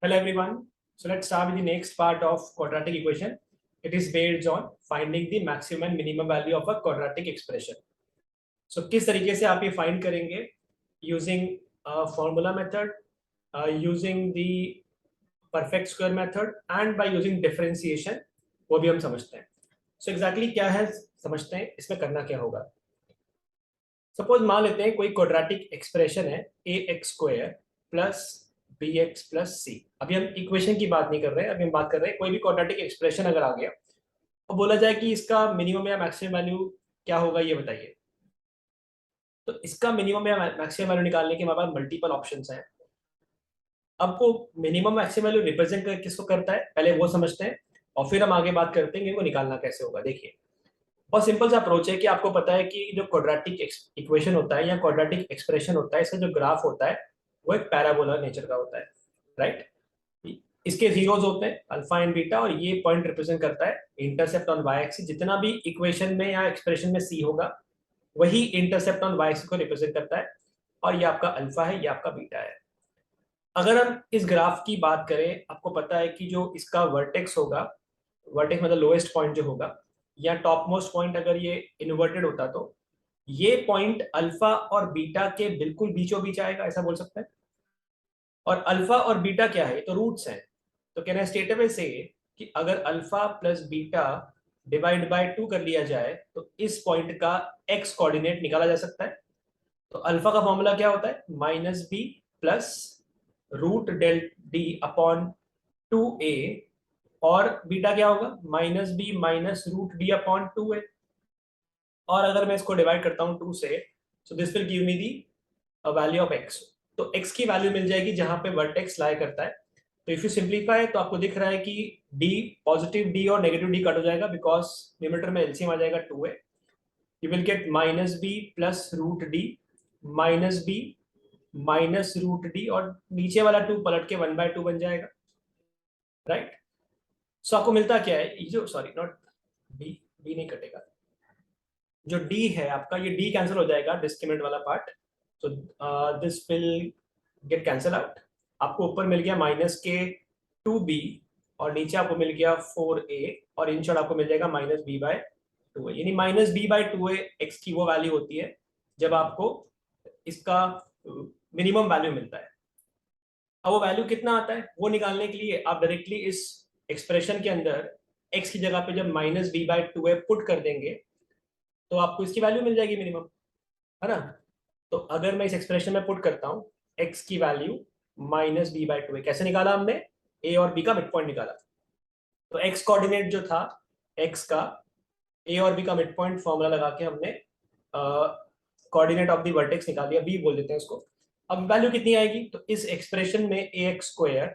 Hello everyone. So let's start with the next part of quadratic equation. It is based on finding the maximum and minimum value of a quadratic expression. So किस तरीके से आप ये find करेंगे? Using a formula method, using the perfect square method and by using differentiation, वो भी हम समझते हैं. So exactly क्या है समझते हैं, इसमें करना क्या होगा. सपोज मान लेते हैं कोई क्वाड्रेटिक एक्सप्रेशन है ax² प्लस bx प्लस सी. अभी हम इक्वेशन की बात नहीं कर रहे हैं, अभी हम बात कर रहे हैं कोई भी क्वाड्रेटिक एक्सप्रेशन अगर आ गया और बोला जाए कि इसका मिनिमम या मैक्सिमम वैल्यू क्या होगा ये बताइए. तो इसका मिनिमम या मैक्सिमम वैल्यू निकालने के हमारे पास मल्टीपल ऑप्शंस हैं. आपको मिनिमम मैक्सिमम वैल्यू रिप्रेजेंट कर किसको करता है पहले वो समझते हैं और फिर हम आगे बात करते हैं कि इनको निकालना कैसे होगा. देखिए बहुत सिंपल सा अप्रोच है कि आपको पता है कि जो क्वाड्रेटिक इक्वेशन होता है या क्वाड्रेटिक एक्सप्रेशन होता है, इसका जो ग्राफ होता है वो एक पैराबोला नेचर का होता है, राइट. इसके जीरोस होते हैं अल्फा एंड बीटा और ये पॉइंट रिप्रेजेंट करता है इंटरसेप्ट ऑन वाई एक्सिस. जितना भी इक्वेशन में या एक्सप्रेशन में सी होगा वही इंटरसेप्ट ऑन वाई एक्सिस को रिप्रेजेंट करता है और ये आपका अल्फा है, ये आपका बीटा है. अगर हम इस ग्राफ की बात करें, आपको पता है कि जो इसका वर्टेक्स होगा, वर्टेक्स मतलब लोएस्ट पॉइंट जो होगा या टॉप मोस्ट पॉइंट अगर ये इन्वर्टेड होता तो ये पॉइंट अल्फा और बीटा के बिल्कुल बीचों बीच आएगा, ऐसा बोल सकते हैं. और अल्फा और बीटा क्या है, तो रूट्स हैं. तो कैन आई स्टेट अवे से कि अगर alpha plus beta divide by 2 कर लिया जाए तो इस पॉइंट का एक्स कोऑर्डिनेट निकाला जा सकता है. तो अल्फा का फॉर्मूला क्या होता है, minus b plus root del D upon 2a और बीटा क्या होगा, minus b minus root D upon 2a. और अगर मैं इसको डिवाइड करता हूं 2 से, so this will give me the value of x. तो x की वैल्यू मिल जाएगी जहां पे वर्टेक्स लाई करता है. तो इफ यू सिंप्लीफाई तो आपको दिख रहा है कि d पॉजिटिव d और नेगेटिव d कट हो जाएगा बिकॉज न्यूमरेटर में एलसीएम आ जाएगा 2a. You will get minus b plus root D minus b minus root D और नीचे वाला 2 पलट के 1/2 बन जाएगा, राइट. सो आपको मिलता क्या है, ये जो सॉरी नॉट बी, बी नहीं कटेगा, जो डी है आपका ये डी कैंसिल हो जाएगा डिस्क्रिमिनेंट वाला पार्ट. तो this will get cancel out. आपको ऊपर मिल गया माइनस के 2b और नीचे आपको मिल गया 4a और इन शॉर्ट आपको मिल जाएगा माइनस b/2a. यानी माइनस b/2a एक्स की वो वैल्यू होती है जब आपको इसका मिनिमम वैल्यू मिलता है. अब वो वैल्यू कितना आता है वो निकालने के लिए आप डायरेक्टली इस एक्सप्रेशन के अंदर x की जगह पे जब माइनस b/2a पुट कर देंगे तो आपको इसकी वैल्यू मिल जाएगी मिनिमम, है ना. तो अगर मैं इस एक्सप्रेशन में पुट करता हूँ x की वैल्यू माइनस b/2a, कैसे निकाला हमने, a और b का मिड पॉइंट निकाला. तो x कोऑर्डिनेट जो था x का a और b का मिड पॉइंट फॉर्मूला लगा के हमने कोऑर्डिनेट ऑफ द वर्टेक्स निकाल दिया, b बोल देते हैं उसको. अब वैल्यू कितनी आएगी, तो इस एक्सप्रेशन में ax²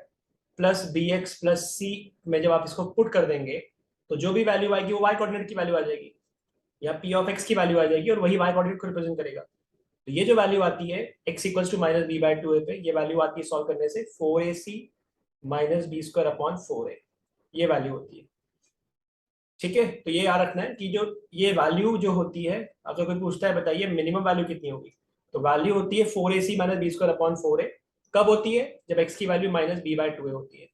plus bx plus c में जब आप इसको पुट कर देंगे तो जो भी वैल्यू आएगी वो y कोऑर्डिनेट की वैल्यू आ जाएगी या p ऑफ x की वैल्यू आ जाएगी और वही y कोऑर्डिनेट को रिप्रेजेंट करेगा. तो ये जो वैल्यू आती है x equals to minus b/2a पे, ये वैल्यू आती है सॉल्व करने से 4ac minus b² upon 4a, ये वैल्यू होती है. ठीक है, तो ये याद रखना है कि जो ये वैल्यू जो होती है, अगर कोई पूछता है बताइए मिनिमम वैल्यू कितनी होगी, तो वैल्यू होती है 4ac minus b² upon 4a. कब होती है, जब x की वैल्यू माइनस b/2a होती है.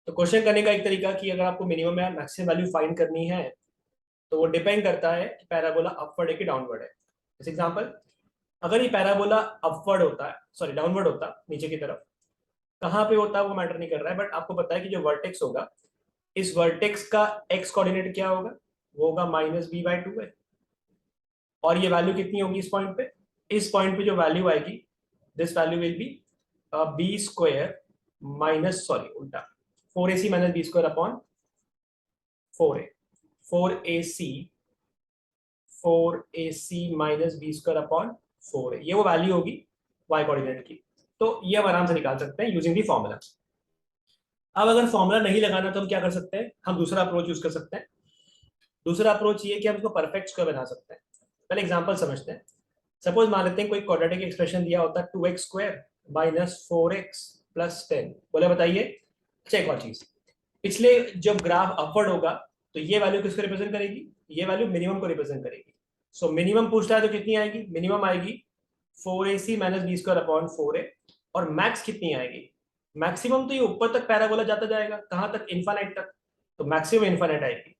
तो क्वेश्चन करने का एक तरीका कि अगर आपको मिनिमम या मैक्सिमम वैल्यू फाइंड करनी है तो वो डिपेंड करता है कि पैराबोला अपवर्ड है कि डाउनवर्ड है. जैसे एग्जांपल, अगर ये पैराबोला अपवर्ड होता है, सॉरी डाउनवर्ड होता, नीचे की तरफ कहाँ पे होता है वो मैटर नहीं कर रहा है, बट आपको पता है कि जो वर्टेक्स होगा इस वर्टेक्स का एक्स कोऑर्डिनेट क्या होगा, वो होगा माइनस b/2a. और ये वैल्यू कितनी होगी इस पॉइंट पे, इस पॉइंट पे जो वैल्यू आएगी this value will be b² minus sorry उल्टा 4ac minus b² upon 4a. 4ac minus b² upon 4a, ये वो वैल्यू होगी y कोऑर्डिनेट की. तो ये हम आराम से निकाल सकते हैं यूजिंग दी फॉर्मूला. अब अगर फॉर्मूला नहीं लगाना तो हम क्या कर सकते हैं, हम दूसरा अप्रोच यूज कर सकते हैं. दूसरा अप्रोच ये कि हम इसको परफेक्ट स्क्वायर बना सकते हैं. पहले एग्जांपल समझते हैं. सपोज मान लेते हैं कोई क्वाड्रेटिक एक्सप्रेशन दिया होता है 2x² माइनस 4x प्लस 10. बोले बताइए. अच्छा एक और चीज, पिछले जब ग्राफ अपवर्ड होगा तो ये वैल्यू किसको रिप्रेजेंट करेगी, ये वैल्यू मिनिमम को रिप्रेजेंट करेगी. सो मिनिमम पूछता है तो कितनी आएगी, मिनिमम आएगी 4ac minus b² upon 4a. और मैक्स कितनी आएगी, मैक्सिमम तो ये ऊपर तक पैराबोला जाता जाएगा, कहाँ तक, इन्फानाइट तक, तो मैक्सिमम इन्फानाइट आएगी।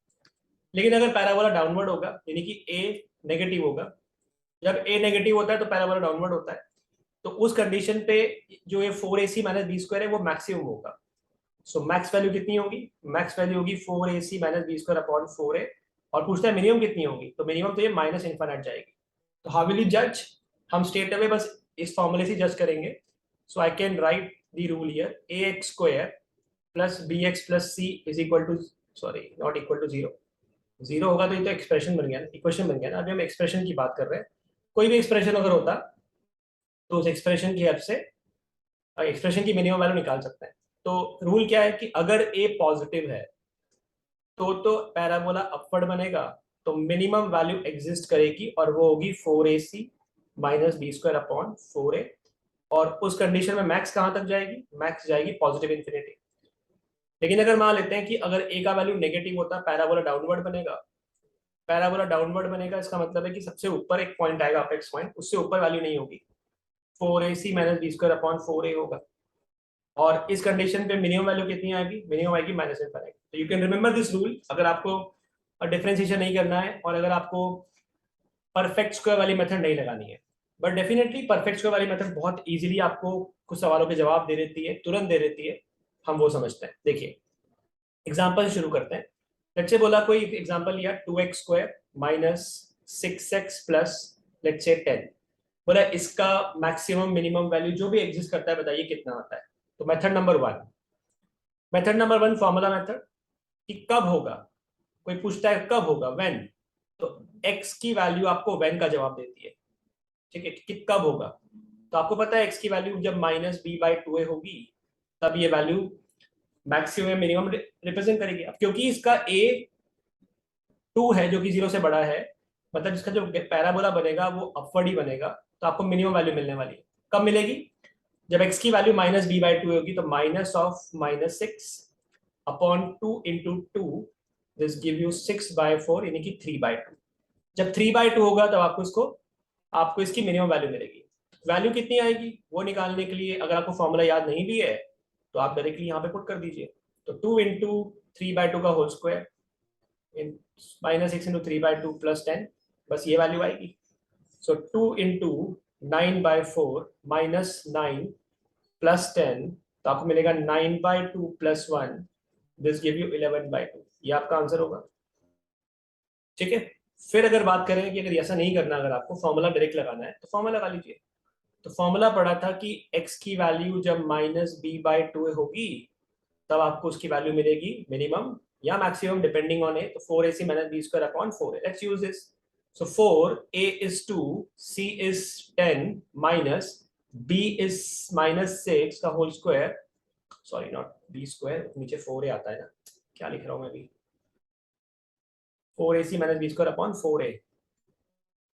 लेकिन अगर पैराबोला डाउनवर्ड होगा, यानी कि ए नेगेटिव होगा, जब ए नेगेटिव होता है तो पैराबोला डाउनवर्ड होता है, तो उस कंडीशन पे जो ये 4ac माइनस बी स्क्वायर है वो मैक्सिमम होगा। सो मैक्स वैल्यू कितनी होगी, मैक्स वैल्यू होगी 4ac minus b square upon 4a। और पूछता है मिनिमम कितनी होगी, तो मिनिमम तो ये माइनस इन्फानाइट जाएगी। तो हाउ विल यू जज, हम स्ट्रेट अवे बस इस फॉर्मूले से जज करेंगे। So I can write the rule here, a x square plus b x plus c is equal to, sorry not equal to zero, zero होगा तो ये तो एक्सप्रेशन बन गया ना, इक्वेशन बन गया ना। अभी हम एक्सप्रेशन की बात कर रहे हैं, कोई भी एक्सप्रेशन अगर होता तो उस एक्सप्रेशन की हेल्प से एक्सप्रेशन की मिनिमम वैल्यू निकाल सकते हैं। तो रूल क्या है कि अगर ए पॉजिटिव है तो पैराबोला अपवर्ड बनेगा, तो मिनिमम वैल्यू एग्जिस्ट करेगी और वो होगी 4ac minus b square upon 4a। और उस कंडीशन में मैक्स कहाँ तक जाएगी, मैक्स जाएगी पॉजिटिव इन्फिनिटी। लेकिन अगर मान लेते हैं कि अगर ए का वैल्यू नेगेटिव होता है, पैराबोला डाउनवर्ड बनेगा, पैराबोला डाउनवर्ड बनेगा इसका मतलब है कि सबसे ऊपर एक पॉइंट आएगा अपेक्स पॉइंट, उससे ऊपर वैल्यू नहीं होगी, 4ac minus b square upon 4a होगा। और इस कंडीशन पे मिनिमम वैल्यू कितनी आएगी, मिनिमम आएगी माइनस इन्फिनिटी। तो you can remember this rule अगर आपको डिफरेंशिएशन नहीं करना है और अगर आपको परफेक्ट स्क्वायर वाली मेथड नहीं लगानी है। बट डेफिनेटली परफेक्ट स्क्वायर वाली मेथड बहुत इजीली आपको कुछ सवालों के जवाब दे देती है, तुरंत दे देती है, हम वो समझते हैं। देखिए एग्जाम्पल से शुरू करते हैं। लेट्स से बोला कोई एग्जाम्पल लिया 2x square minus 6x plus let's say 10, बोला इसका मैक्सिमम मिनिमम वैल्यू जो भी एग्जिस्ट करता है बताइए कितना आता है। तो method number one formula method, कि कब होगा, कोई पूछता है कब होगा व्हेन, तो x की वैल्यू आपको व्हेन का जवाब देती है, ठीक है, कि कब होगा। तो आपको पता है x की वैल्यू जब माइनस बी बाई टू होगी तब ये वैल्यू मैक्सिमम मिनिमम रिप्रेजेंट करेगी। अब क्योंकि इसका a 2 है जो कि 0 से बड़ा है, मतलब इसका जो पैराबोला बनेगा वो अपवर्ड ही बनेगा, तो आपको मिनिमम वैल्यू मिलने वाली है। कब मिलेगी, जब x की value minus b by two होगी, तो minus of minus 6 upon 2 into two, this give you 6/4 यानी कि 3/2। जब 3/2 होगा तब आपको इसकी मिनिमम वैल्यू मिलेगी। वैल्यू कितनी आएगी वो निकालने के लिए अगर आपको फॉर्मूला याद नहीं भी है तो आप डायरेक्टली यहाँ पे पुट कर दीजिए। तो 2 इंटू 3/2 का होल स्क्वायर इन माइनस 6 इंटू 3/2 प्लस 10, बस ये वैल्यू आएगी। सो 2 इंटू 9/4 माइनस 9 प्लस 10, तो आपको मिलेगा 9/2 प्लस 1, दिस गिव यू 11/2। ये आपका आंसर होगा, ठीक है। फिर अगर बात करें कि अगर ऐसा नहीं करना, अगर आपको फॉर्मूला डायरेक्ट लगाना है तो फॉर्मूला लगा लीजिए। तो फॉर्मूला पढ़ा था कि x की वैल्यू जब माइनस बी बाई टू होगी तब आपको उसकी वैल्यू मिलेगी मिनिमम या मैक्सिमम डिपेंडिंग ऑन ए। तो 4ac minus b square upon 4a, let's use this. So 4a is 2, c is 10 minus b is minus 6 का whole square, sorry not b square, नीचे 4a आता है ना, क्या लिख रहा हूँ मैं अभी, 4ac minus b square upon 4a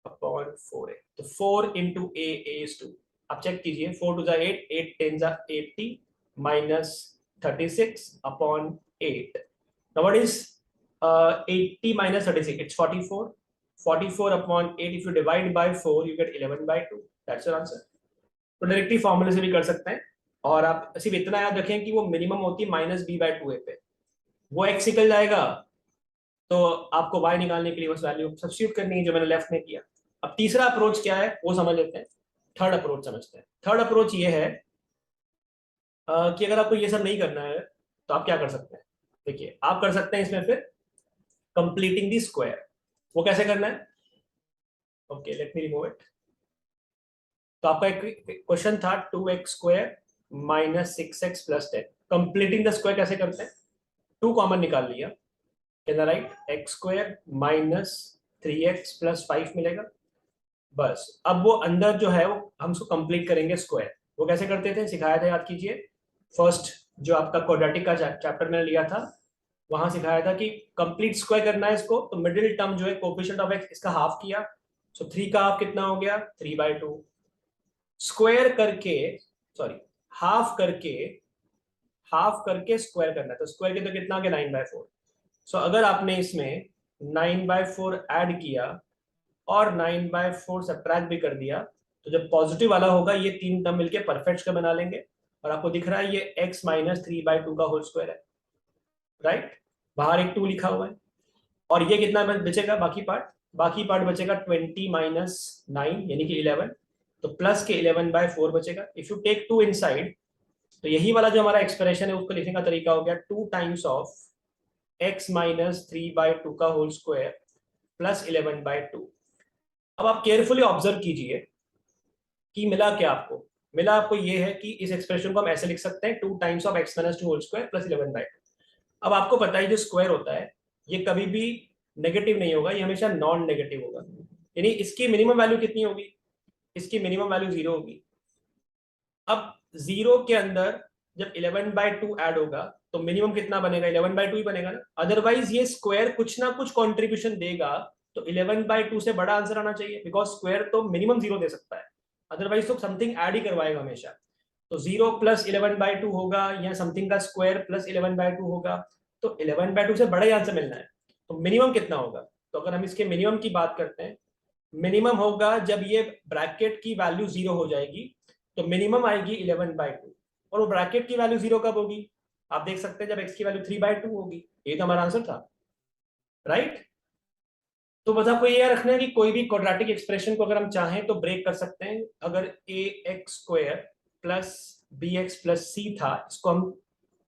upon 4a। तो 4 इंटू a इज 2। आप चेक कीजिए, 4 टू जा 8, 8 10 जा 80 minus 36 upon 8। Now what is 80 minus 36, it's 44, 44 upon 8, if you divide by 4 you get 11/2, that's your answer। तो डायरेक्टली फॉर्मूले से भी कर सकते हैं। और आप सिर्फ इतना याद रखें कि वो मिनिमम होती है माइनस बी बाई टू ए पे, वो एक्स निकल जाएगा तो आपको y निकालने के लिए बस वैल्यू सब्स्टिट्यूट करनी है जो मैंने लेफ्ट में किया। अब तीसरा अप्रोच क्या है वो समझ लेते हैं, थर्ड अप्रोच समझते हैं। थर्ड अप्रोच ये है कि अगर आपको ये सब नहीं करना है तो आप क्या कर सकते हैं, देखिए आप कर सकते हैं इसमें फिर कंप्लीटिंग दी स्क्वायर। वो कैसे करना है, okay let me remove it. तो आपका एक क्वेश्चन था 2x square minus 6x plus 10, completing the square कैसे करते हैं, 2 कॉमन निकाल लिया, can write x square minus 3x plus 5 मिलेगा। बस अब वो अंदर जो है वो हम उसको कंप्लीट करेंगे स्क्वायर। वो कैसे करते थे सिखाया था, याद कीजिए। फर्स्ट जो आपका क्वाड्रेटिक का चैप्टर मैंने लिया था वहां सिखाया था कि कंप्लीट स्क्वायर करना है इसको, तो मिडिल टर्म जो है कोफिशिएंट ऑफ एक्स इसका हाफ किया, सो 3 का हाफ कितना हो गया 3/2, स्क्वायर करके, सॉरी हाफ करके स्क्वायर करना है, तो स्क्वायर के तो कितना आ गया 9/4। सो अगर आपने इसमें 9/4 ऐड किया और 9/4 सब्ट्रैक्ट भी कर दिया, तो जब पॉजिटिव वाला होगा ये तीन टर्म मिलके परफेक्ट का बना लेंगे, और आपको दिख रहा है ये x माइनस 3/2 का होल स्क्वायर है, राइट। बाहर एक 2 लिखा हुआ है, और ये कितना बचेगा बाकी पार्ट बचेगा 20 माइनस 9 यानी कि 11, तो प्लस के 11/4 बचेगा। इफ यू टेक 2 इनसाइड, तो यही वाला जो हमारा एक्सप्रेशन है उसको लिखने का तरीका हो गया 2 टाइम्स ऑफ x माइनस 3/2 का होल स्क्वायर प्लस 11/2। अब आप केयरफुली ऑब्जर्व कीजिए कि मिला आपको ये है कि इस एक्सप्रेशन को हम ऐसे लिख सकते हैं 2 times of x minus 2 whole square plus 11/2। अब आपको पता है जो स्क्वायर होता है ये कभी भी नेगेटिव नहीं होगा, ये हमेशा नॉन नेगेटिव होगा, यानी इसकी मिनिमम वैल्यू कितनी होगी, इसकी मिनिमम वैल्यू 0 होगी। अब 0 के अंदर जब 11/2 ऐड होगा तो मिनिमम कितना बनेगा, 11/2 ही बनेगा ना, अदरवाइज ये स्क्वायर कुछ ना कुछ कंट्रीब्यूशन देगा, तो 11/2 से बड़ा आंसर आना चाहिए, बिकॉज स्क्वायर तो मिनिमम 0 दे सकता है, अदरवाइज तो समथिंग ऐड ही करवाएगा हमेशा। तो 0 प्लस 11/2 होगा या समथिंग का स्क्वायर प्लस 11/2 होगा, तो 11/2 से बड़ा ही आंसर मिलना है। तो मिनिमम कितना होगा, तो अगर हम इसके मिनिमम की बात करते हैं, मिनिमम होगा जब ये ब्रैकेट की वैल्यू 0 हो जाएगी, तो मिनिमम आएगी 11/2। और वो ब्रैकेट की वैल्यू 0 कब होगी, आप देख सकते हैं जब x की वैल्यू 3/2 होगी। ये तो हमारा आंसर था, राइट। तो बस आपको ये रखना है कि कोई भी क्वाड्रेटिक एक्सप्रेशन को अगर हम चाहें तो ब्रेक कर सकते हैं। अगर ax² plus bx plus c था, इसको हम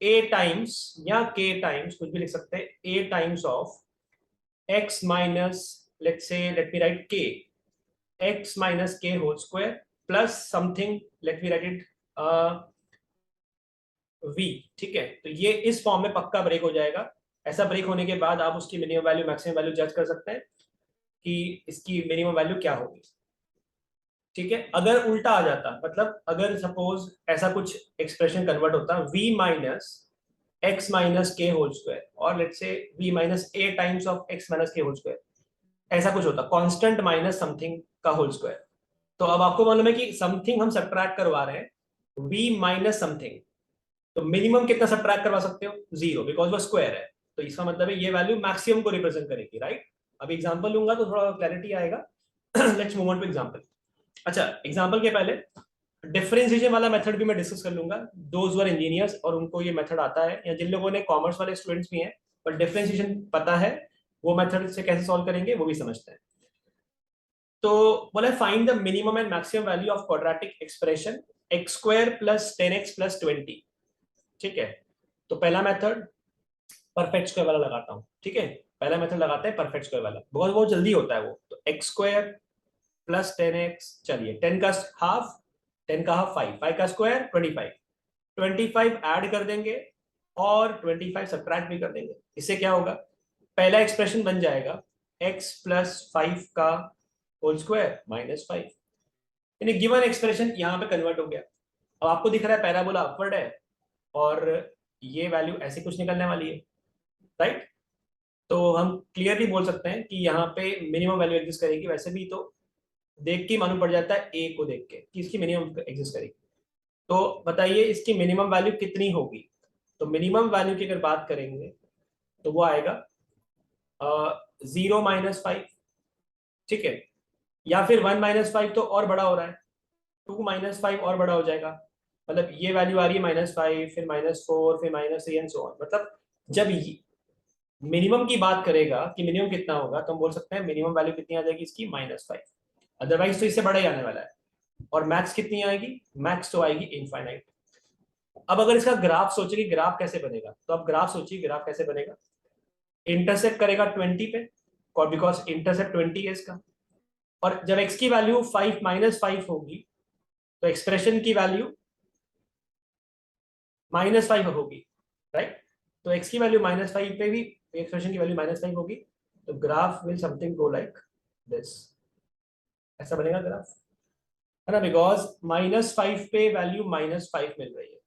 a टाइम्स या k टाइम्स कुछ भी लिख सकते हैं, a times of x minus let me write k, x minus k whole square plus something, let me write it v, ठीक है। तो ये इस फॉर्म में पक्का ब्रेक हो जाएगा। ऐसा ब्रेक होने के बाद आप उसकी मिनिमम वैल्यू मैक्सिमम वैल्यू जज कर सकते हैं कि इसकी मिनिमम वैल्यू क्या होगी, ठीक है। अगर उल्टा आ जाता, मतलब अगर सपोज ऐसा कुछ एक्सप्रेशन कन्वर्ट होता v माइनस x माइनस के होल स्क्वायर और लेट से v minus a times of x minus के होल स्क्वायर, ऐसा कुछ होता कांस्टेंट माइनस समथिंग का होल स्क्वायर, तो अब आपको मालूम है कि समथिंग हम सब्ट्रैक्ट करवा रहे हैं v माइनस समथिंग, तो मिनिमम कितना सब्ट्रैक्ट करवा सकते हो, 0, बिकॉज वो स्क्वायर है। तो इसका मतलब है ये वैल्यू मैक्सिमम को रिप्रेजेंट करेगी, राइट। अभी एग्जांपल लूंगा तो थोड़ा क्लैरिटी आएगा। Let's move on two example. अच्छा, एग्जांपल के पहले डिफरेंशिएशन वाला मेथड भी मैं डिस्कस कर लूंगा, दोज वर इंजीनियर्स और उनको ये मेथड आता है, या जिन लोगों ने कॉमर्स वाले स्टूडेंट्स भी हैं पर डिफरेंशिएशन पता है, वो मेथड से कैसे सॉल्व करेंगे वो भी समझते हैं। तो बोला find the minimum and maximum value of quadratic expression x² plus 10x plus 20, ठीक है। तो पहला मेथड परफेक्ट स्क्वायर वाला लगाता हूँ, ठीक है। पहला मेथड लगाते हैं परफेक्ट स्क्वायर वाला, बहुत जल्दी होता है वो। तो x² प्लस 10x, चलिए 10 का हाफ, 10 का हाफ 5, 5 का स्क्वायर 25, 25 ऐड कर देंगे और 25 सब्ट्रैक्ट भी कर देंगे। इससे क्या होगा, पहला एक्सप्रेशन बन जाएगा x प्लस 5 का होल स्क्वायर माइनस 5, यानी गिवन एक्सप्रेशन यहाँ पे कन्वर्ट हो गया। अब आपको दिख रहा है पैराबोला अपवर्ड है और ये वैल्यू ऐसे कुछ निकलने वाली है, राइट। तो हम क्लियरली बोल सकते हैं कि यहाँ पे मिनिमम वैल्यू एग्जिस्ट करेगी। वैसे भी तो देख के मालूम पड़ जाता है ए को देख के कि इसकी मिनिमम एग्जिस्ट करेगी। तो बताइए इसकी मिनिमम वैल्यू कितनी होगी, तो मिनिमम वैल्यू की अगर बात करेंगे तो वो आएगा 0 माइनस 5, ठीक है। या फिर 1 माइनस 5 तो और बड़ा हो रहा है, 2 माइनस 5 और बड़ा हो जाएगा, मतलब ये वैल्यू आ रही है -5, फिर -4, फिर -3 एंड सो ऑन। मतलब जब मिनिमम की बात करेगा कि मिनिमम कितना होगा, तो हम बोल सकते हैं मिनिमम वैल्यू कितनी आ जाएगी इसकी -5, अदरवाइज तो इससे बड़ा ही आने वाला है। और मैक्स कितनी आएगी, मैक्स तो आएगी इनफाइनाइट। अब अगर इसका ग्राफ सोचे कि ग्राफ कैसे बनेगा, तो अब ग्राफ सोचिए ग्राफ कैसे बनेगा, इंटरसेक्ट करेगा 20 पे, और बिकॉज इंटरसेक्ट 20 है इसका, और जब x की वैल्यू 5 -5 होगी तो एक्सप्रेशन की वैल्यू -5 होगी, राइट। तो x की वैल्यू -5 पे भी एक्सप्रेशन की वैल्यू -5 होगी, तो graph will something go like this, ऐसा बनेगा ग्राफ, है ना, बिकॉज -5 पे वैल्यू -5 मिल रही है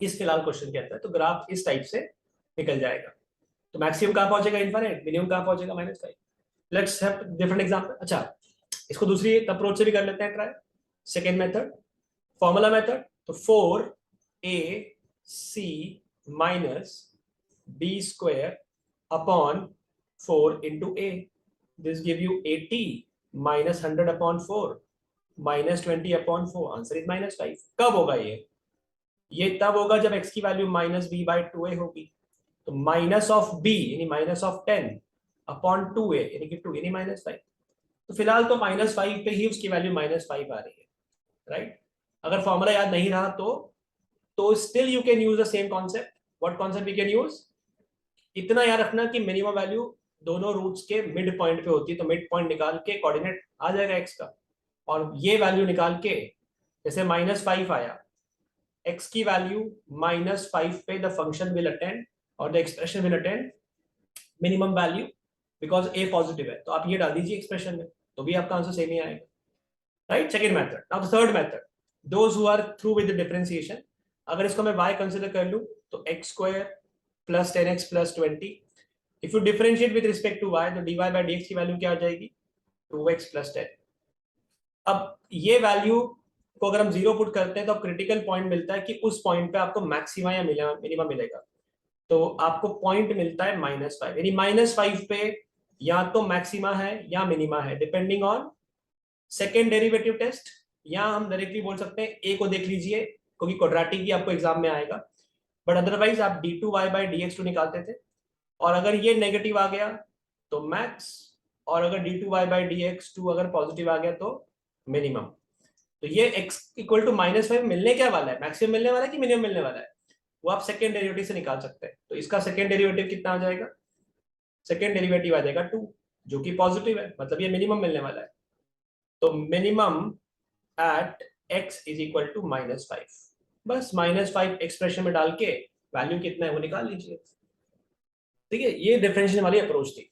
इस फिलहाल क्वेश्चन के अंदर, तो ग्राफ इस टाइप से निकल जाएगा। तो मैक्सिमम कहाँ पहुंचेगा इनफाइनाइट, मिनिमम कहाँ पहुंचेगा -5। Let's have different example. अच्छा, इसको दूसरी अप्रोच से भी कर लेते हैं try, second method, formula method. तो 4ac minus b square upon 4 into a, this give you 80 minus 100 upon 4 minus 20 upon 4, answer is -5। कब होगा ये, ये तब होगा जब x की वैल्यू -b/2a होगी। तो माइनस ऑफ b यानी माइनस ऑफ 10 अपॉन 2a यानी कि 2 यानी -5। तो फिलहाल तो -5 पे ही उसकी वैल्यू -5 आ रही है, राइट। अगर फॉर्मूला याद नहीं रहा तो still you can use the same concept. What concept we can use? इतना याद रखना कि मिनिमम वैल्यू दोनों रूट्स के मिड पॉइंट पे होती है, तो मिड पॉइंट निकाल के कोऑर्डिनेट आ जाएगा x का, और ये वैल्यू निकाल के, जैसे -5 आया, x की वैल्यू -5 पे द फंक्शन विल अटेंड और the expression will attend minimum value, because a positive है। तो आप ये डाल दीजिए एक्सप्रेशन में, तो भी आपका आंसर सेम ही आएगा, right. Second method. Now the third method, those who are through with the differentiation. अगर इसको मैं y कंसीडर कर लूं तो x² + 10x + 20। If you differentiate with respect to y तो dy/dx की वैल्यू क्या आ जाएगी? 2x + 10। अब ये वैल्यू को अगर हम 0 पुट करते हैं तो क्रिटिकल पॉइंट मिलता है कि उस पॉइंट पे आपको मैक्सिमा या मिनिमम मिलेगा। तो आपको पॉइंट मिलता है -5, यानी -5 पे या तो मैक्सिमा है या मिनिमा है, depending on second derivative test. या हम डायरेक्टली बोल सकते हैं ए को देख लीजिए, क्योंकि क्वाड्रेटिक ही आपको एग्जाम में आएगा, बट अदरवाइज आप d2y/dx2 निकालते थे, और अगर ये नेगेटिव आ गया तो मैक्स, और अगर d2y/dx2 अगर पॉजिटिव आ गया तो मिनिमम। तो ये x = -5 मिलने क्या वाला है? मैक्सिमम मिलने वाला है कि मिनिमम मिलने वाला है? वो आप सेकेंड डेरिवेटिव से निकाल सकते हैं। तो इसका सेकेंड डेरिवेटिव कितना आ जाएगा? सेकेंड डेरिवेटिव आ जाएगा 2, जो कि पॉजिटिव है, मतलब ये मिनिमम मिलने वाला है। तो मिनिमम एट x = -5। बस -5 एक्सप्रेशन में डाल के वैल्यू कितना है वो निकाल लीजिए। ठीक है, ये डिफरेंशिएशन वाली अप्रोच थी।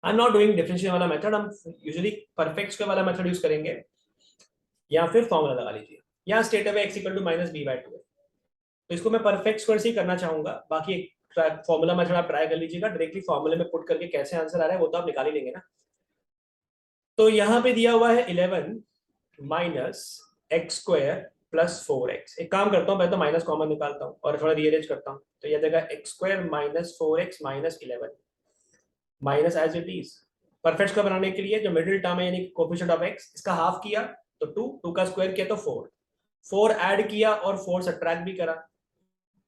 I am not doing differentiation वाला मेथड, हम यूजुअली परफेक्ट स्क्वायर वाला मेथड यूज करेंगे, या फिर फॉर्मूला लगा लीजिए। यहाँ स्टेट अवे x = -b/2 है, तो इसको मैं परफेक्ट स्क्वायर से ही करना चाहूंगा। बाकी एक फॉर्मूला मेथड आप ट्राई कर लीजिएगा, डायरेक्टली फॉर्मूले में पुट करके कैसे आंसर आ रहा है वो तो आप निकाल ही लेंगे ना। तो यहाँ पे दिया हुआ है 11 - x² + 4x। एक काम करता हूँ, मैं तो माइनस कॉमन निकालता हूँ और थोड़ा रीअरेंज करता हूँ। तो यह देगा x² - 4x - 11 minus as it is. Perfect square बनाने के लिए जो मिडिल टर्म है यानी कोएफिशिएंट ऑफ x, इसका हाफ किया तो 2 का स्क्वायर किया तो 4 ऐड किया और 4 सब्ट्रैक्ट भी करा।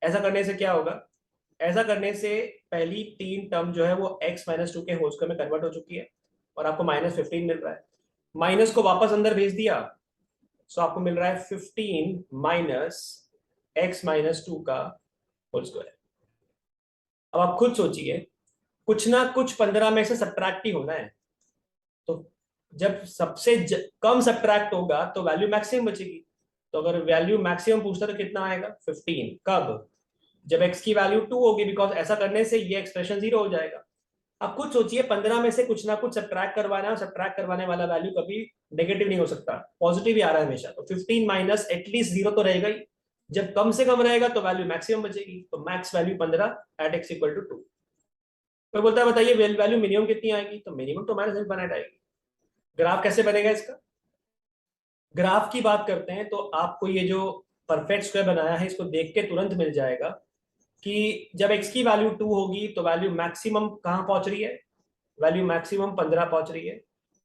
ऐसा करने से क्या होगा? ऐसा करने से पहली 3 टर्म जो है वो x - 2 के होल स्क्वायर में कन्वर्ट हो चुकी है, और आपको -15 मिल रहा है। माइनस को वापस अंदर भेज दिया, सो आपको मिल रहा है 15 - x - 2 का होल स्क्वायर। अब आप खुद सोचिए, कुछ ना कुछ 15 में से सब्ट्रैक्ट ही होना है। तो जब सबसे कम सब्ट्रैक्ट होगा तो वैल्यू मैक्सिमम बचेगी। तो अगर वैल्यू मैक्सिमम पूछता तो कितना आएगा? 15। कब? जब x की वैल्यू 2 होगी, बिकॉज ऐसा करने से ये एक्सप्रेशन 0 हो जाएगा। अब कुछ सोचिए, 15 में से कुछ ना कुछ सब्ट्रैक्ट करवाना है, और सब्ट्रैक्ट करवाने वाला वैल्यू कभी नेगेटिव नहीं हो सकता, पॉजिटिव ही आ रहा है हमेशा। तो 15 माइनस एटलीस्ट 0 तो रहेगा ही। जब कम से कम रहेगा तो वैल्यू मैक्सिमम बचेगी, तो मैक्स वैल्यू 15 एट x = 2। कोई बोलता है बताइए वैल्यू मिनिमम कितनी आएगी? तो मिनिमम तो -1 आएगी। ग्राफ कैसे बनेगा इसका? ग्राफ की बात करते हैं तो आपको ये जो परफेक्ट स्क्वायर बनाया है इसको देख के तुरंत मिल जाएगा कि जब x की वैल्यू 2 होगी तो वैल्यू मैक्सिमम कहां पहुंच रही है? वैल्यू मैक्सिमम 15 पहुंच रही है,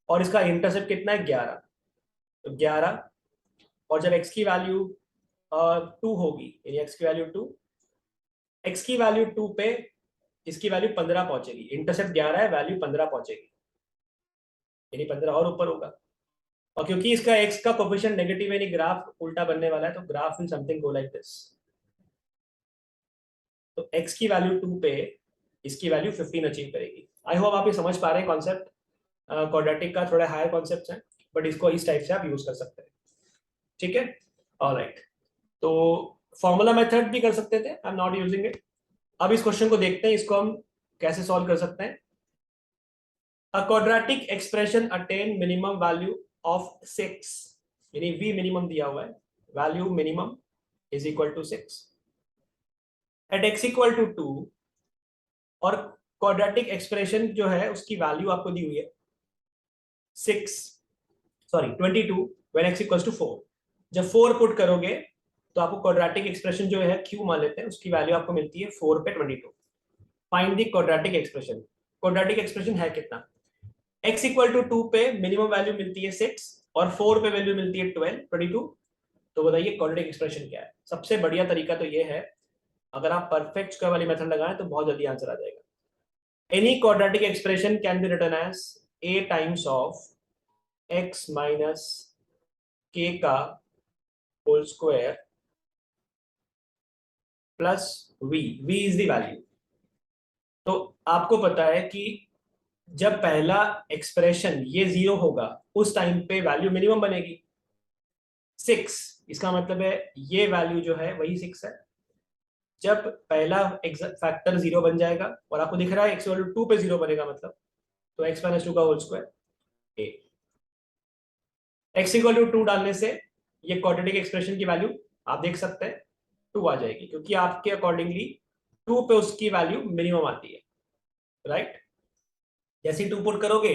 और इसका इंटरसेप्ट कितना है? 11। तो 11, और जब x की वैल्यू 2 होगी, यानी x की वैल्यू 2, x की वैल्यू 2 पे इसकी वैल्यू 15 पहुंचेगी। इंटरसेप्ट 11 है, वैल्यू 15 पहुंचेगी, यानी 15 और ऊपर होगा। और क्योंकि इसका x का कोफिशिएंट नेगेटिव है, यानी ग्राफ उल्टा बनने वाला है, तो graph will something go like this. तो x की वैल्यू 2 पे इसकी वैल्यू 15 अचीव करेगी। आई होप आप ये समझ पा रहे हैं कॉन्सेप्ट। क्वाड्रेटिक का थोड़ा हायर कॉन्सेप्ट है, बट इसको इस टाइप से आप यूज कर सकते हैं। ठीक है, ऑलराइट। तो फॉर्मूला मेथड भी कर सकते थे, I am not using it. अब इस क्वेश्चन को देखते हैं, इसको हम कैसे सॉल्व कर सकते हैं। A quadratic expression attain minimum value of 6, यानी v मिनिमम दिया हुआ है, value minimum is equal to 6 at x = 2, और क्वाड्रेटिक एक्सप्रेशन जो है उसकी वैल्यू आपको दी हुई है 22 व्हेन x = 4। जब 4 पुट करोगे तो आपको क्वाड्रेटिक एक्सप्रेशन जो है q मान लेते हैं, उसकी वैल्यू आपको मिलती है 4 पे 22। Find the quadratic expression. Quadratic expression है कितना? x = 2 पे मिनिमम वैल्यू मिलती है 6, और 4 पे वैल्यू मिलती है 22। तो बताइए क्वाड्रेटिक एक्सप्रेशन क्या है। सबसे बढ़िया तरीका तो ये है, अगर आप परफेक्ट स्क्वायर वाली मेथड लगाएं तो बहुत जल्दी आंसर आ जाएगा। Any quadratic expression can be written as a times of x minus k का whole square plus v is the value. तो आपको पता है कि जब पहला एक्सप्रेशन ये 0 होगा उस टाइम पे वैल्यू मिनिमम बनेगी 6। इसका मतलब है ये वैल्यू जो है वही 6 है। जब पहला फैक्टर 0 बन जाएगा और आपको दिख रहा है x इक्वल टू 2 पे 0 बनेगा, मतलब तो x माइनस 2 का whole square a। x equal to 2 डालने से ये क्वाड्रेटिक एक्सप्रेशन की वैल्यू आप देख सकते हैं 2 आ जाएगी, क्योंकि आपके अकॉर्डिंगली 2 पे उसकी वैल्यू मिनिमम आती है, राइट। जैसे 2 पुट करोगे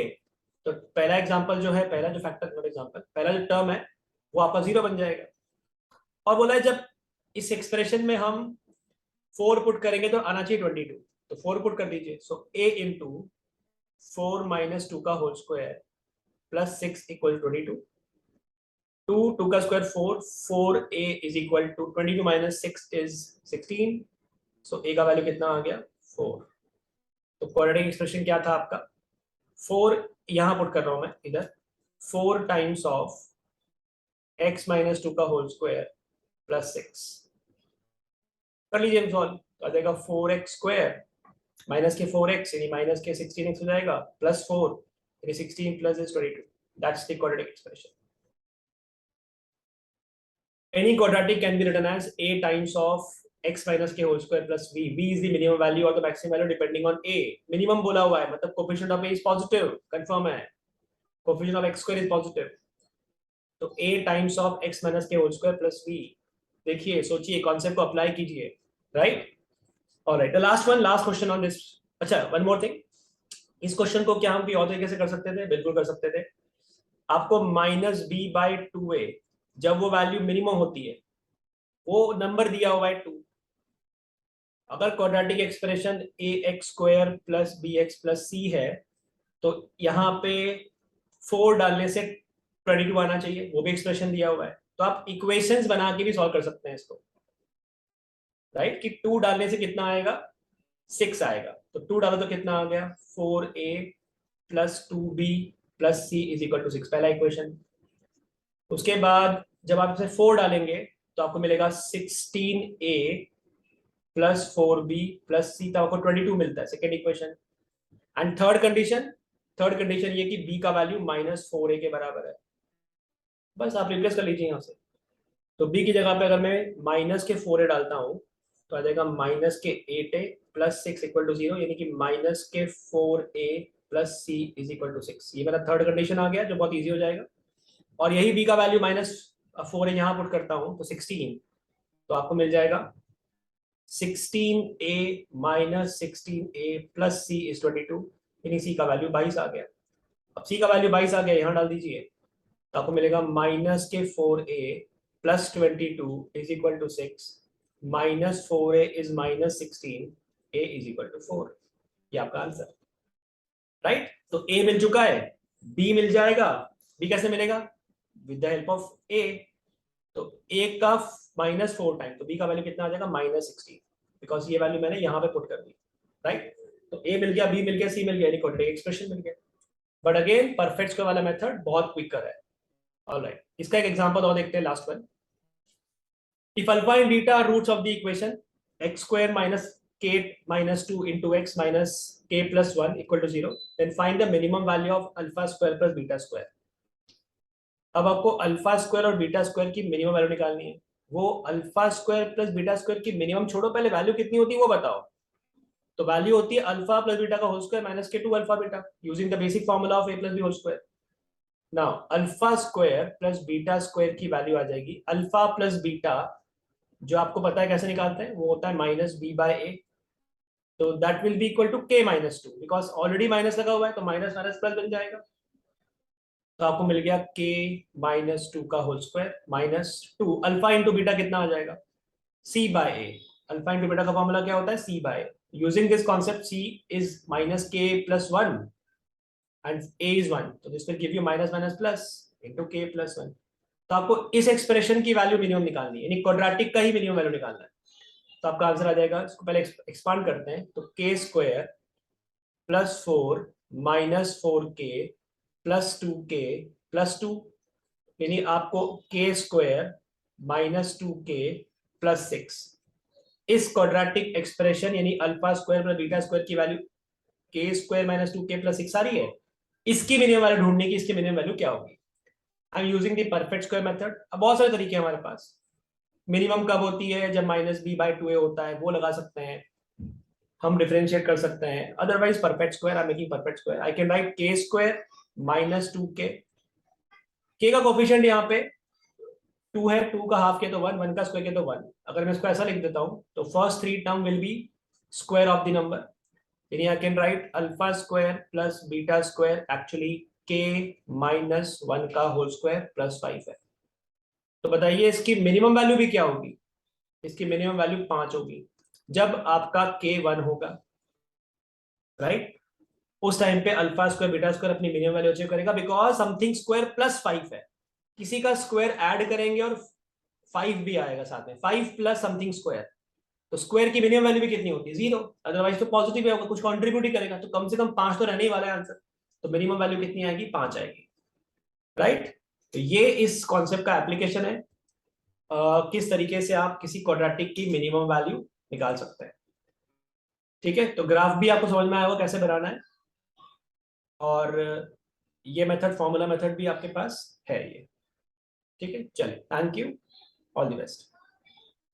तो पहला एग्जांपल जो है, पहला जो फैक्टर, नॉट एग्जांपल, पहला जो टर्म है वो आपका 0 बन जाएगा। और बोला है जब इस एक्सप्रेशन में हम 4 पुट करेंगे तो आना चाहिए 22, तो 4 पुट कर दीजिए। सो a इंटू 4 माइनस 2 का होल स्क्वायर प्लस 6 इक्वल 22। 2 का square 4, 4a is equal to 22 minus 6 is 16। So a का वैल्यू कितना आ गया 4। तो क्वाड्रेटिक एक्सप्रेशन क्या था आपका, 4 यहां पुट कर रहा हूं मैं इधर, 4 टाइम्स ऑफ x माइनस 2 का होल स्क्वायर प्लस 6। कर लीजिए सॉल्व, तो आ जाएगा 4x स्क्वायर माइनस के 4x यानी माइनस के 16x हो जाएगा प्लस 4 यानी 16 plus is 22। That's the quadratic expression. Any quadratic can be written as a times of x minus k whole square plus v. V is the minimum value or the maximum value depending on a. Minimum बोला हुआ है, मतलब coefficient of a is positive, confirm है, coefficient of x square is positive, तो a times of x minus k whole square plus v। देखिए, सोचिए, concept को apply कीजिए, right. Alright, the last one, last question on this. अच्छा, one more thing, इस question को क्या हम भी और तरीके से कर सकते थे, बिल्कुल कर सकते थे। आपको माइनस बी बाई 2a, जब वो वैल्यू मिनिमम होती है, वो नंबर दिया हुआ है 2। अगर quadratic expression a x square plus b x plus c है, तो यहाँ पे 4 डालने से 22 आना चाहिए, वो भी एक्सप्रेशन दिया हुआ है। तो आप इक्वेशंस बना के भी सॉल्व कर सकते हैं इसको, राइट, कि 2 डालने से कितना आएगा 6 आएगा। तो 2 डालो तो कितना आ गया 4a plus 2b plus c is equal to 6, पहला इक्वेशन। उसके बाद जब आप इसे 4 डालेंगे तो आपको मिलेगा 16a plus 4b plus c, तो आपको 22 मिलता है, second equation. And third condition ये कि b का वैल्यू माइनस 4a के बराबर है। बस आप रिप्लेस कर लीजिए यहाँ से। तो b की जगह पे अगर मैं माइनस के 4a डालता हूँ तो आ जाएगा माइनस के 8a प्लस 6 इक्वल टू 0, यानी कि माइनस के 4a plus c is equal to 6। ये मेरा थर्ड कंडीशन आ गया, जो बहुत ईजी हो जाएगा। और यही b का वैल्यू माइनस 4a यहाँ पुट करता हूँ तो 16, तो आपको मिल जाएगा 16a minus 16a plus c is 22, यानी c का वैल्यू 22 आ गया। अब c का वैल्यू 22 आ गया, यहाँ डाल दीजिए, तो आपको मिलेगा माइनस के 4a plus 22 is equal to 6, minus 4a is minus 16, a is equal to 4। ये आपका आंसर, राइट। तो a मिल चुका है, b मिल जाएगा। b कैसे मिलेगा, with the help of a। तो a का माइनस 4 टाइम, तो b का वैल्यू कितना आ जाएगा माइनस 16, बिकॉज ये वैल्यू मैंने यहाँ पे पुट कर दी, राइट। तो a मिल गया, b मिल गया, c मिल गया, यानी क्वाड्रेटिक एक्सप्रेशन मिल गया। बट अगेन परफेक्ट स्क्वायर वाला मेथड बहुत क्विकर है। ऑलराइट, इसका एक एग्जांपल और देखते हैं, last one. If alpha and beta are roots of the equation x square minus k minus 2 into x minus k plus 1 equal to 0, then find the minimum value of alpha square plus beta square। अब आपको alpha square और beta square की minimum value निकालनी है। वो alpha square plus beta square की minimum छोड़ो, पहले वैल्यू कितनी होती है वो बताओ। तो वैल्यू होती है अल्फा प्लस बीटा का होल स्क्वायर माइनस के 2 alpha beta, using the basic formula of a plus b whole square. Now alpha square plus beta square की वैल्यू आ जाएगी, अल्फा प्लस बीटा जो आपको पता है कैसे निकालते हैं, वो होता है माइनस बी बाय ए। तो that will be equal to k minus 2, because already minus लगा हुआ है, तो माइनस माइनस प्लस बन जाएगा। तो आपको मिल गया के माइनस 2 का whole square minus 2, alpha into beta कितना आ जाएगा c by a. Alpha into beta का फॉर्मूला क्या होता है c by a. Using this concept c is minus k plus 1 and a is 1, so this will give you minus minus plus into k plus 1, तो आपको इस expression की value minimum निकालनी है, यानी क्वाड्रेटिक का ही मिनिमम वैल्यू निकालना है। तो आपका आंसर आ जाएगा, इसको पहले एक्सपांड करते हैं, तो के square plus 4 minus 4k plus 2k plus 2, यानी आपको के स्क्वायर माइनस 2k प्लस 6, इस क्वाड्रेटिक एक्सप्रेशन यानी alpha square plus beta square की वैल्यू के स्क्वायर माइनस 2k प्लस 6 आ रही है, इसकी मिनिमम वैल्यू ढूंढने की, इसकी मिनिमम वैल्यू क्या होगी। I am using the perfect square method. अब बहुत सारे तरीके हैं हमारे पास, मिनिमम कब होती है, जब माइनस बी बाई 2a होता है, वो लगा सकते हैं, हम डिफरेंशिएट कर सकते हैं। Otherwise perfect square, I am making perfect square, I can right के स्क्वायर माइनस 2k, के का कोफिशिएंट यहाँ पे 2 है, 2 का हाफ के तो 1, 1 का स्क्वायर के तो 1। अगर मैं इसको ऐसा लिख देता हूं तो first 3 term will be square of the number, यानी I can write alpha square plus beta square actually k minus 1 का होल स्क्वायर प्लस 5 है। तो बताइए इसकी मिनिमम वैल्यू भी क्या होगी, इसकी मिनिमम वैल्यू 5 होगी जब आपका के 1 होगा, राइट। उस टाइम पे अल्फा स्क्वायर बीटा स्क्वायर अपनी मिनिमम वैल्यू अचीव करेगा, बिकॉज समथिंग स्क्वायर प्लस 5 है, किसी का स्क्वायर ऐड करेंगे और 5 भी आएगा साथ में, 5 प्लस समथिंग स्क्वायर, तो स्क्वायर की मिनिमम वैल्यू भी कितनी होती है, 0, अदरवाइज तो पॉजिटिव ही होगा, कुछ कंट्रीब्यूट ही करेगा, तो कम से कम 5 तो रहने ही वाला है आंसर, तो मिनिमम वैल्यू कितनी आएगी, 5 आएगी, राइट। तो ये इस कॉन्सेप्ट का एप्लीकेशन है, किस तरीके से आप किसी क्वाड्रेटिक की मिनिमम वैल्यू निकाल सकते हैं। ठीक है, तो ग्राफ भी आपको समझ में आया होगा कैसे बनाना है, और ये मेथड, फॉर्मूला मेथड भी आपके पास है ये। ठीक है, चलिए, thank you, all the best.